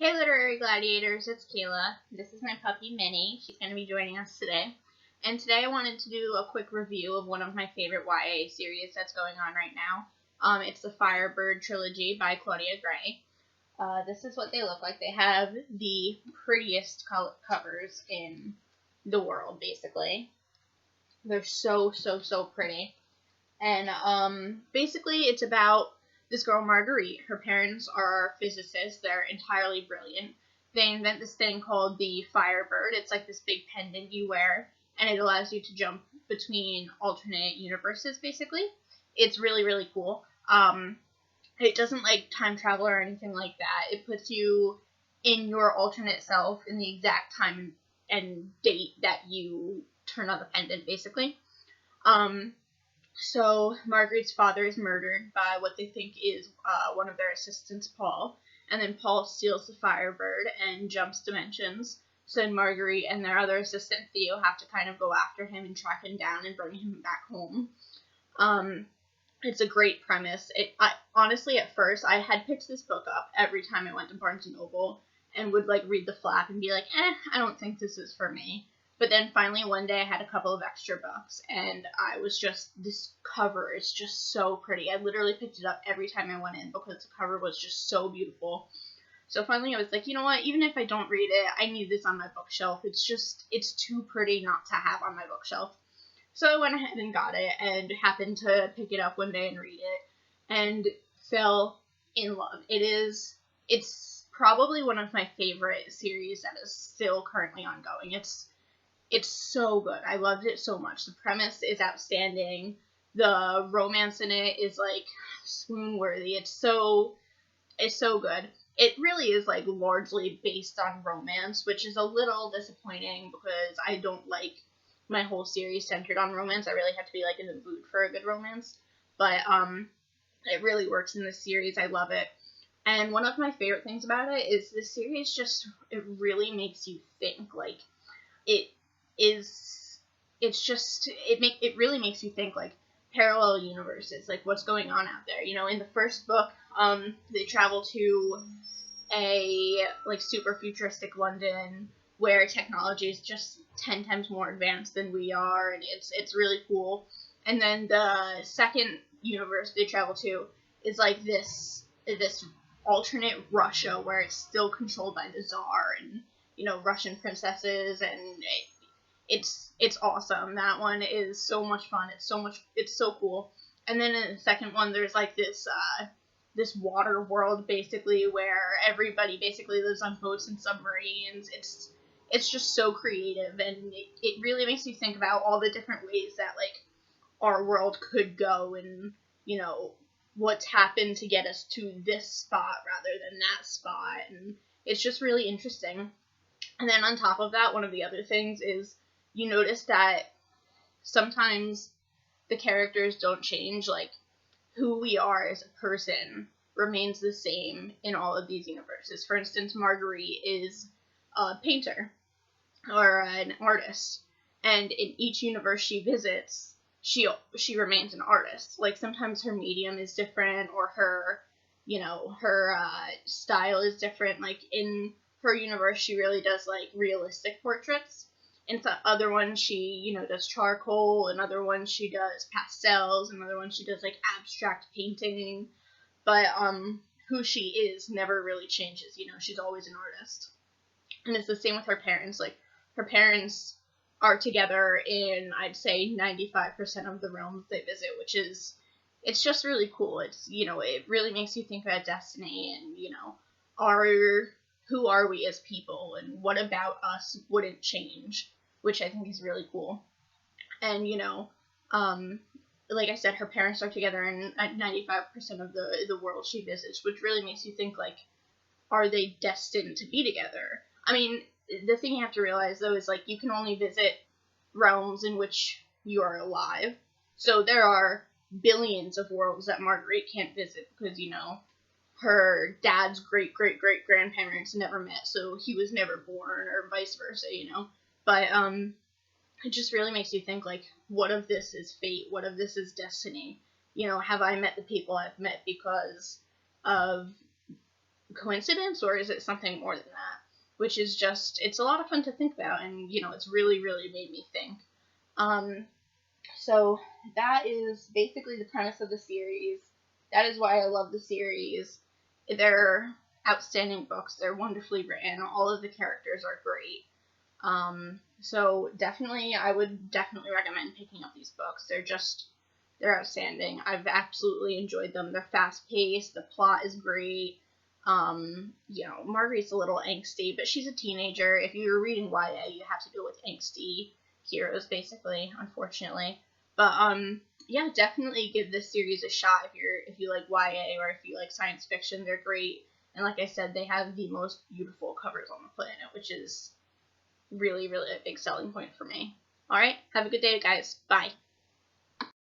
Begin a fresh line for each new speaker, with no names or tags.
Hey literary gladiators, it's Kayla. This is my puppy Minnie. She's going to be joining us today. And today I wanted to do a quick review of one of my favorite YA series that's going on right now. It's the Firebird trilogy by Claudia Gray. This is what they look like. They have the prettiest covers in the world, basically. They're so pretty. And basically it's about this girl, Marguerite. Her parents are physicists. They're entirely brilliant. They invent this thing called the Firebird. It's like this big pendant you wear, and it allows you to jump between alternate universes, basically. It's really cool. It doesn't like time travel or anything like that. It puts you in your alternate self in the exact time and date that you turn on the pendant, basically. So Marguerite's father is murdered by what they think is one of their assistants, Paul, and then Paul steals the Firebird and jumps dimensions. So Marguerite and their other assistant, Theo, have to kind of go after him and track him down and bring him back home. It's a great premise. Honestly, at first, I had picked this book up every time I went to Barnes & Noble and would like read the flap and be like, I don't think this is for me. But then finally one day I had a couple of extra bucks, and I was just, this cover is just so pretty. I literally picked it up every time I went in because the cover was just so beautiful. So finally I was like, you know what, even if I don't read it, I need this on my bookshelf. It's too pretty not to have on my bookshelf. So I went ahead and got it, and happened to pick it up one day and read it, and fell in love. It's probably one of my favorite series that is still currently ongoing. It's so good. I loved it so much. The premise is outstanding. The romance in it is like swoon worthy. It's so good. It really is like largely based on romance, which is a little disappointing because I don't like my whole series centered on romance. I really have to be like in the mood for a good romance. But it really works in this series. I love it. And one of my favorite things about it is this series it really makes you think. Like it really makes you think, like, parallel universes, like what's going on out there. You know, in the first book, they travel to a like super futuristic London where technology is just 10 times more advanced than we are, and it's really cool. And then the second universe they travel to is like this alternate Russia where it's still controlled by the Tsar and, you know, Russian princesses, and it's awesome. That one is so much fun. It's so cool. And then in the second one, there's like this water world basically where everybody basically lives on boats and submarines. It's just so creative, and it really makes you think about all the different ways that like our world could go, and, you know, what's happened to get us to this spot rather than that spot. And it's just really interesting. And then on top of that, one of the other things is you notice that sometimes the characters don't change. Like, who we are as a person remains the same in all of these universes. For instance, Marguerite is a painter or an artist, and in each universe she visits, she remains an artist. Like, sometimes her medium is different, or her style is different. Like, in her universe, she really does like realistic portraits. In some other ones, she, you know, does charcoal. In other ones, she does pastels. In other ones, she does like abstract painting. But who she is never really changes. You know, she's always an artist. And it's the same with her parents. Like, her parents are together in, I'd say, 95% of the realms they visit, which is, it's just really cool. It's, you know, it really makes you think about destiny and, you know, who are we as people, and what about us wouldn't change, which I think is really cool. And, you know, like I said, her parents are together in 95% of the world she visits, which really makes you think, like, are they destined to be together? I mean, the thing you have to realize, though, is, like, you can only visit realms in which you are alive. So there are billions of worlds that Marguerite can't visit because, you know, her dad's great-great-great-grandparents never met, so he was never born, or vice versa, you know. But it just really makes you think, like, what if this is fate? What if this is destiny? You know, have I met the people I've met because of coincidence, or is it something more than that? Which is just, it's a lot of fun to think about, and, you know, it's really, really made me think. So that is basically the premise of the series. That is why I love the series. They're outstanding books. They're wonderfully written. All of the characters are great. So definitely, I would definitely recommend picking up these books. They're outstanding. I've absolutely enjoyed them. They're fast-paced. The plot is great. You know, Marguerite's a little angsty, but she's a teenager. If you're reading YA, you have to go with angsty heroes, basically, unfortunately. But, yeah, definitely give this series a shot if you like YA or if you like science fiction. They're great. And like I said, they have the most beautiful covers on the planet, which is really, really a big selling point for me. Alright, have a good day, guys. Bye.